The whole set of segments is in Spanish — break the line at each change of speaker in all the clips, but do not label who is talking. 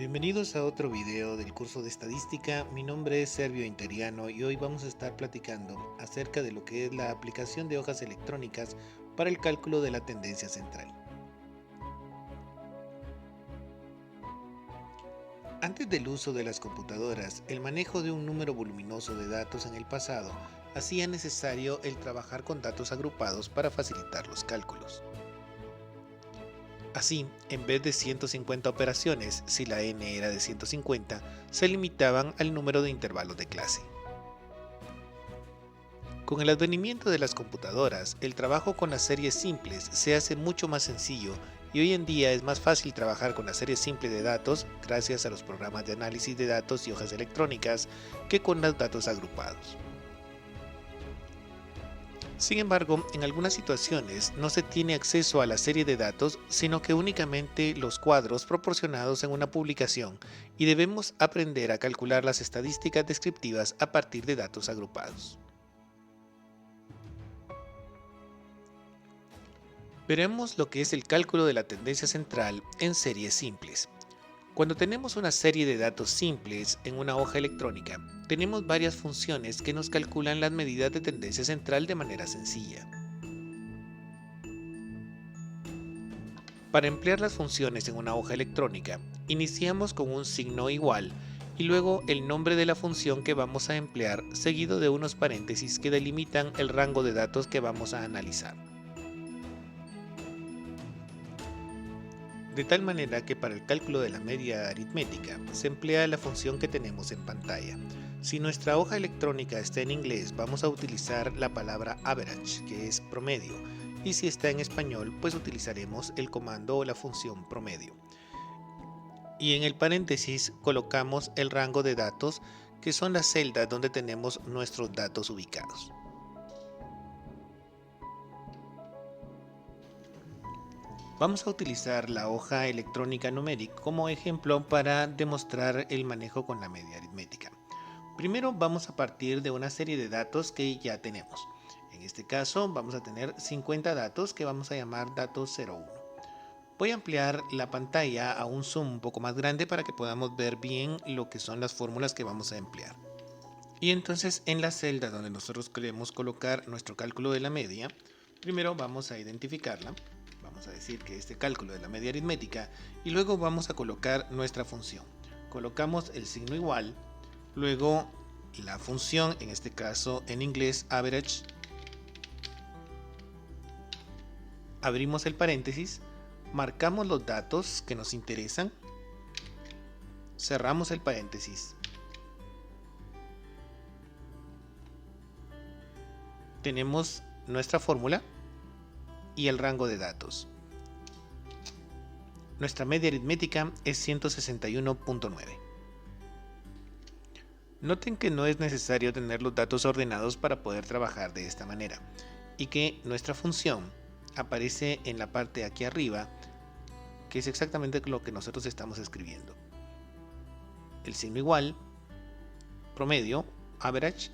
Bienvenidos a otro video del curso de estadística. Mi nombre es Servio Interiano y hoy vamos a estar platicando acerca de lo que es la aplicación de hojas electrónicas para el cálculo de la tendencia central. Antes del uso de las computadoras, el manejo de un número voluminoso de datos en el pasado hacía necesario el trabajar con datos agrupados para facilitar los cálculos. Así, en vez de 150 operaciones, si la n era de 150, se limitaban al número de intervalos de clase. Con el advenimiento de las computadoras, el trabajo con las series simples se hace mucho más sencillo y hoy en día es más fácil trabajar con la serie simple de datos gracias a los programas de análisis de datos y hojas electrónicas que con los datos agrupados. Sin embargo, en algunas situaciones no se tiene acceso a la serie de datos, sino que únicamente los cuadros proporcionados en una publicación y debemos aprender a calcular las estadísticas descriptivas a partir de datos agrupados. Veremos lo que es el cálculo de la tendencia central en series simples. Cuando tenemos una serie de datos simples en una hoja electrónica, tenemos varias funciones que nos calculan las medidas de tendencia central de manera sencilla. Para emplear las funciones en una hoja electrónica, iniciamos con un signo igual y luego el nombre de la función que vamos a emplear seguido de unos paréntesis que delimitan el rango de datos que vamos a analizar. De tal manera que para el cálculo de la media aritmética se emplea la función que tenemos en pantalla. Si nuestra hoja electrónica está en inglés, vamos a utilizar la palabra average, que es promedio, y si está en español, pues utilizaremos el comando o la función promedio. Y en el paréntesis colocamos el rango de datos, que son las celdas donde tenemos nuestros datos ubicados. Vamos a utilizar la hoja electrónica numeric como ejemplo para demostrar el manejo con la media aritmética. Primero vamos a partir de una serie de datos que ya tenemos. En este caso vamos a tener 50 datos que vamos a llamar datos 01. Voy a ampliar la pantalla a un zoom un poco más grande para que podamos ver bien lo que son las fórmulas que vamos a emplear. Y entonces en la celda donde nosotros queremos colocar nuestro cálculo de la media, primero vamos a identificarla. Vamos a decir que este cálculo de la media aritmética y luego vamos a colocar nuestra función. Colocamos el signo igual, luego la función, en este caso en inglés average, abrimos el paréntesis, marcamos los datos que nos interesan, cerramos el paréntesis. Tenemos nuestra fórmula y el rango de datos. Nuestra media aritmética es 161.9. Noten que no es necesario tener los datos ordenados para poder trabajar de esta manera y que nuestra función aparece en la parte de aquí arriba, que es exactamente lo que nosotros estamos escribiendo. El signo igual, promedio, average,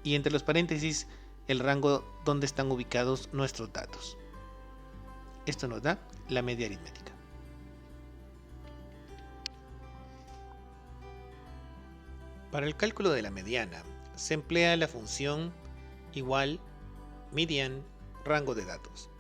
y entre los paréntesis el rango donde están ubicados nuestros datos. Esto nos da la media aritmética. Para el cálculo de la mediana se emplea la función igual median rango de datos,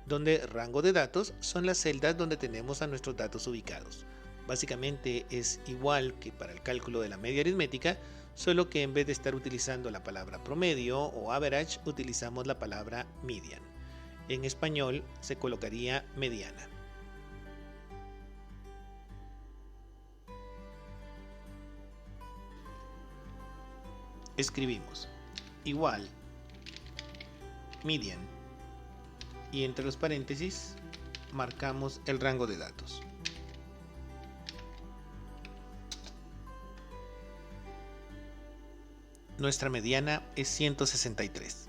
donde rango de datos son las celdas donde tenemos a nuestros datos ubicados. Básicamente es igual que para el cálculo de la media aritmética, solo que en vez de estar utilizando la palabra promedio o average, utilizamos la palabra median. En español se colocaría mediana. Escribimos igual median y entre los paréntesis marcamos el rango de datos. Nuestra mediana es 163.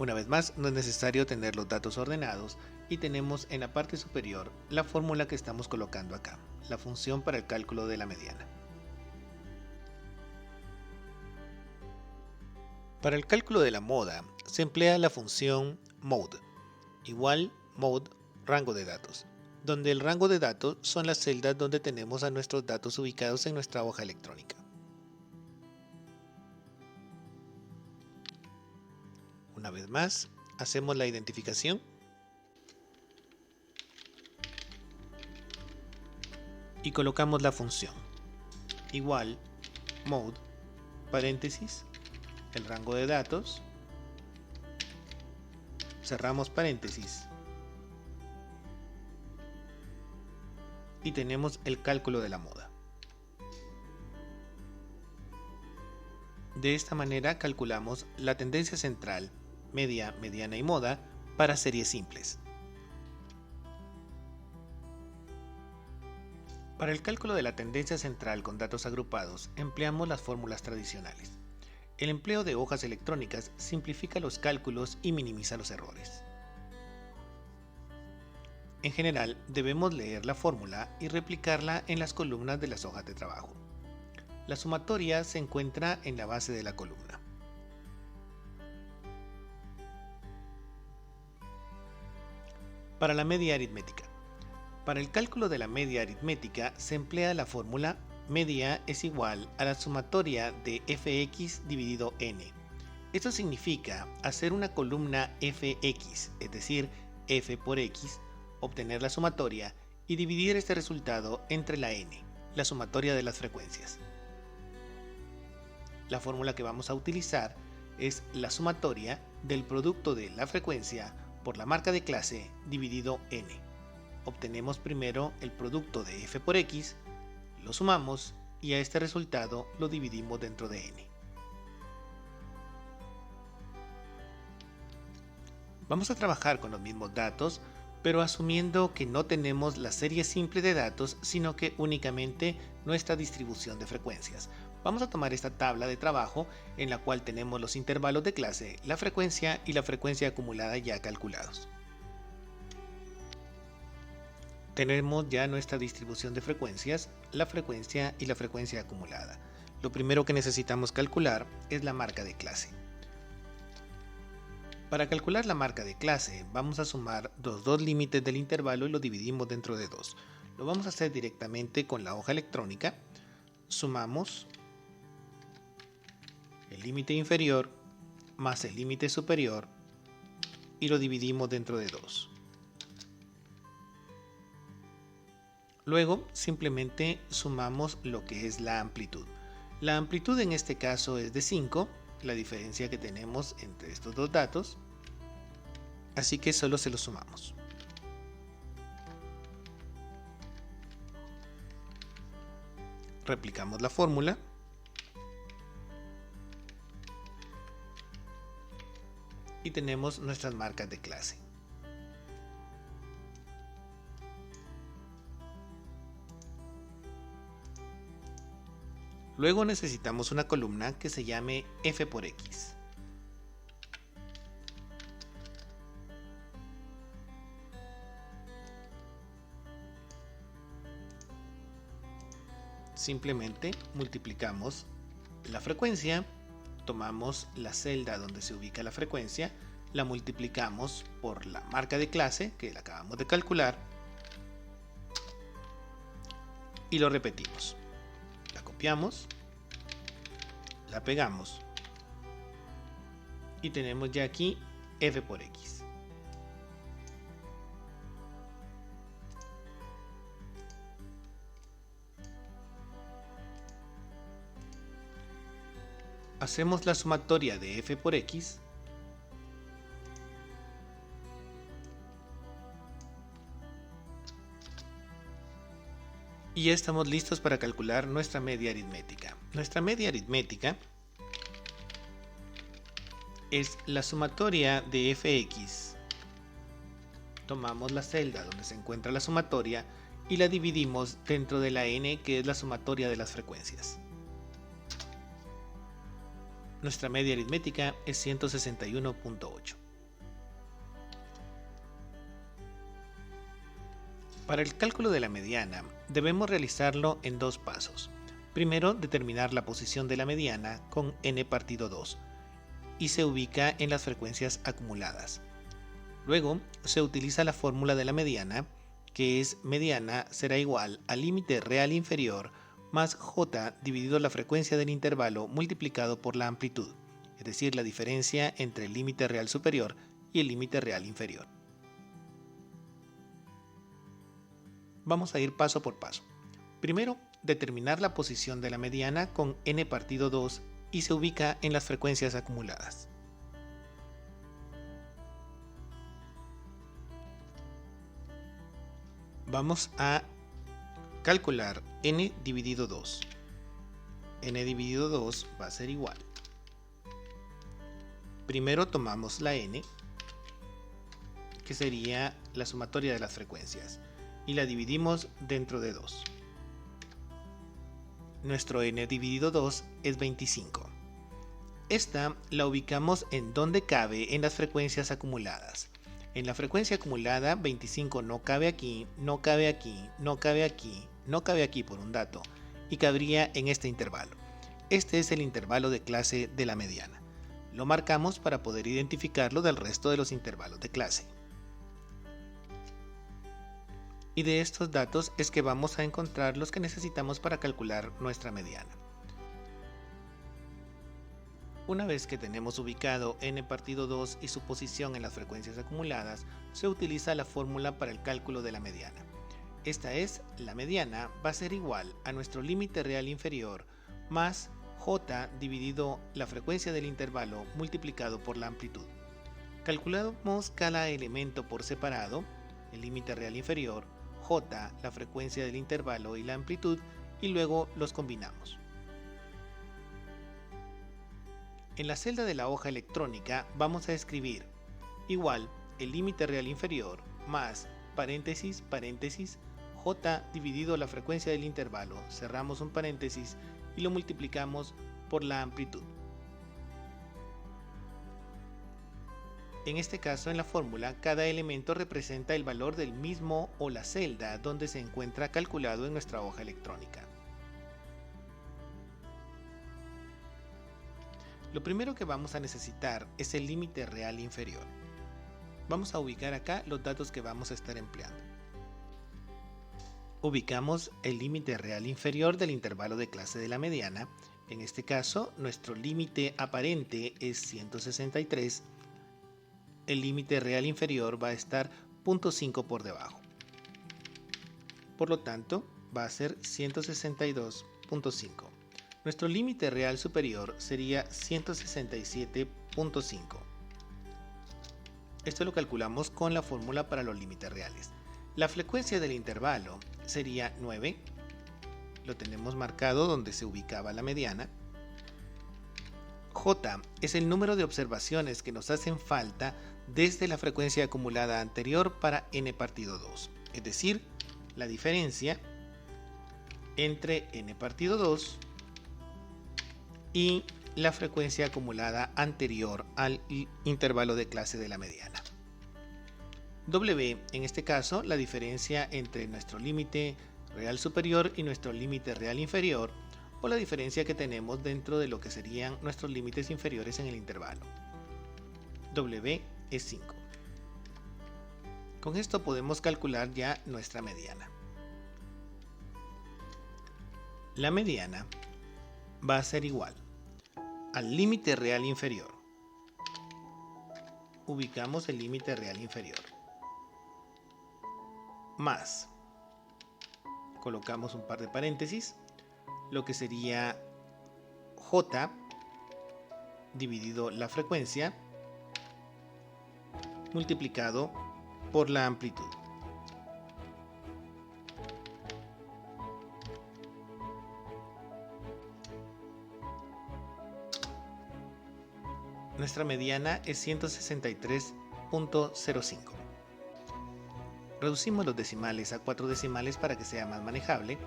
Una vez más, no es necesario tener los datos ordenados y tenemos en la parte superior la fórmula que estamos colocando acá, la función para el cálculo de la mediana. Para el cálculo de la moda se emplea la función mode, igual mode rango de datos, donde el rango de datos son las celdas donde tenemos a nuestros datos ubicados en nuestra hoja electrónica. Una vez más, hacemos la identificación y colocamos la función igual mode paréntesis el rango de datos, cerramos paréntesis y tenemos el cálculo de la moda. De esta manera calculamos la tendencia central, media, mediana y moda para series simples. Para el cálculo de la tendencia central con datos agrupados, empleamos las fórmulas tradicionales. El empleo de hojas electrónicas simplifica los cálculos y minimiza los errores. En general, debemos leer la fórmula y replicarla en las columnas de las hojas de trabajo. La sumatoria se encuentra en la base de la columna. Para la media aritmética. Para el cálculo de la media aritmética se emplea la fórmula media es igual a la sumatoria de fx dividido n. Esto significa hacer una columna fx, es decir, f por x, obtener la sumatoria y dividir este resultado entre la n, la sumatoria de las frecuencias. La fórmula que vamos a utilizar es la sumatoria del producto de la frecuencia por la marca de clase dividido n. Obtenemos primero el producto de f por x, lo sumamos y a este resultado lo dividimos dentro de n. Vamos a trabajar con los mismos datos, pero asumiendo que no tenemos la serie simple de datos, sino que únicamente nuestra distribución de frecuencias. Vamos a tomar esta tabla de trabajo en la cual tenemos los intervalos de clase, la frecuencia y la frecuencia acumulada ya calculados. Tenemos ya nuestra distribución de frecuencias, la frecuencia y la frecuencia acumulada. Lo primero que necesitamos calcular es la marca de clase. Para calcular la marca de clase, vamos a sumar los dos límites del intervalo y lo dividimos dentro de 2. Lo vamos a hacer directamente con la hoja electrónica. Sumamos el límite inferior más el límite superior y lo dividimos dentro de 2. Luego simplemente sumamos lo que es la amplitud. La amplitud en este caso es de 5, la diferencia que tenemos entre estos dos datos, así que solo se los sumamos. Replicamos la fórmula y tenemos nuestras marcas de clase. Luego necesitamos una columna que se llame f por x. Simplemente multiplicamos la frecuencia, tomamos la celda donde se ubica la frecuencia, la multiplicamos por la marca de clase que la acabamos de calcular y lo repetimos. La copiamos, la pegamos y tenemos ya aquí f por x. Hacemos la sumatoria de f por x y ya estamos listos para calcular nuestra media aritmética. Nuestra media aritmética es la sumatoria de fx. Tomamos la celda donde se encuentra la sumatoria y la dividimos dentro de la n, que es la sumatoria de las frecuencias. Nuestra media aritmética es 161.8. Para el cálculo de la mediana, debemos realizarlo en dos pasos. Primero, determinar la posición de la mediana con n partido 2 y se ubica en las frecuencias acumuladas. Luego, se utiliza la fórmula de la mediana que es mediana, será igual al límite real inferior más j dividido la frecuencia del intervalo multiplicado por la amplitud, es decir, la diferencia entre el límite real superior y el límite real inferior. Vamos a ir paso por paso. Primero, determinar la posición de la mediana con n partido 2 y se ubica en las frecuencias acumuladas. Vamos a calcular n dividido 2. N dividido 2 va a ser igual. Primero tomamos la n, que sería la sumatoria de las frecuencias, y la dividimos dentro de 2. Nuestro n dividido 2 es 25. Esta la ubicamos en donde cabe en las frecuencias acumuladas. En la frecuencia acumulada 25 no cabe aquí, no cabe aquí, no cabe aquí, no cabe aquí por un dato, y cabría en este intervalo. Este es el intervalo de clase de la mediana. Lo marcamos para poder identificarlo del resto de los intervalos de clase. Y de estos datos es que vamos a encontrar los que necesitamos para calcular nuestra mediana. Una vez que tenemos ubicado n partido 2 y su posición en las frecuencias acumuladas, se utiliza la fórmula para el cálculo de la mediana. Esta es, la mediana va a ser igual a nuestro límite real inferior más j dividido la frecuencia del intervalo multiplicado por la amplitud. Calculamos cada elemento por separado, el límite real inferior, j, la frecuencia del intervalo y la amplitud, y luego los combinamos. En la celda de la hoja electrónica vamos a escribir igual el límite real inferior más paréntesis, paréntesis, j dividido la frecuencia del intervalo, cerramos un paréntesis y lo multiplicamos por la amplitud. En este caso, en la fórmula, cada elemento representa el valor del mismo o la celda donde se encuentra calculado en nuestra hoja electrónica. Lo primero que vamos a necesitar es el límite real inferior. Vamos a ubicar acá los datos que vamos a estar empleando. Ubicamos el límite real inferior del intervalo de clase de la mediana. En este caso, nuestro límite aparente es 163. El límite real inferior va a estar 0.5 por debajo. Por lo tanto, va a ser 162.5. Nuestro límite real superior sería 167.5. Esto lo calculamos con la fórmula para los límites reales. La frecuencia del intervalo sería 9. Lo tenemos marcado donde se ubicaba la mediana. J es el número de observaciones que nos hacen falta desde la frecuencia acumulada anterior para n partido 2, es decir, la diferencia entre n partido 2 y la frecuencia acumulada anterior al intervalo de clase de la mediana. W, en este caso, la diferencia entre nuestro límite real superior y nuestro límite real inferior, o la diferencia que tenemos dentro de lo que serían nuestros límites inferiores en el intervalo. W es 5. Con esto podemos calcular ya nuestra mediana. La mediana va a ser igual al límite real inferior. Ubicamos el límite real inferior. Más. Colocamos un par de paréntesis. Lo que sería j dividido la frecuencia multiplicado por la amplitud. Nuestra mediana es 163.05. Reducimos los decimales a 4 decimales para que sea más manejable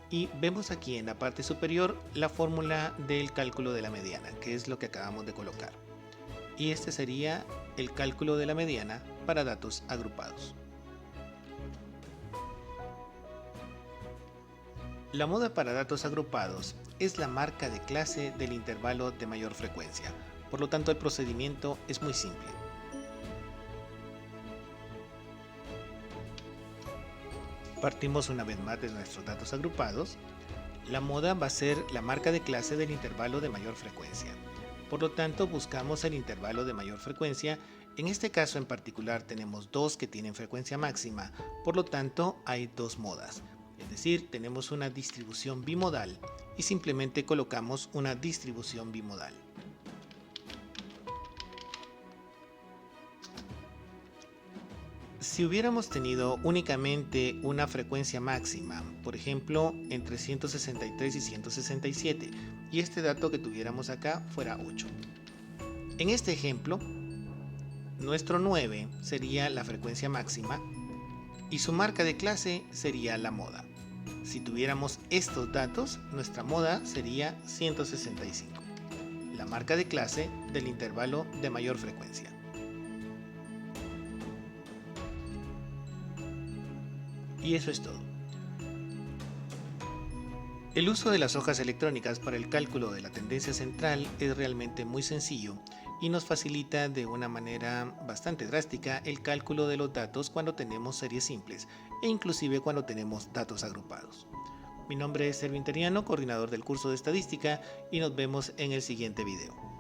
y vemos aquí en la parte superior la fórmula del cálculo de la mediana, que es lo que acabamos de colocar. Y este sería el cálculo de la mediana para datos agrupados. La moda para datos agrupados es la marca de clase del intervalo de mayor frecuencia, por lo tanto el procedimiento es muy simple. Partimos una vez más de nuestros datos agrupados. La moda va a ser la marca de clase del intervalo de mayor frecuencia. Por lo tanto, buscamos el intervalo de mayor frecuencia. En este caso en particular tenemos dos que tienen frecuencia máxima, por lo tanto hay dos modas. Es decir, tenemos una distribución bimodal y simplemente colocamos una distribución bimodal. Si hubiéramos tenido únicamente una frecuencia máxima, por ejemplo entre 163 y 167, y este dato que tuviéramos acá fuera 8. En este ejemplo, nuestro 9 sería la frecuencia máxima y su marca de clase sería la moda. Si tuviéramos estos datos, nuestra moda sería 165, la marca de clase del intervalo de mayor frecuencia. Y eso es todo. El uso de las hojas electrónicas para el cálculo de la tendencia central es realmente muy sencillo y nos facilita de una manera bastante drástica el cálculo de los datos cuando tenemos series simples e inclusive cuando tenemos datos agrupados. Mi nombre es Erwin Teriano, coordinador del curso de estadística, y nos vemos en el siguiente video.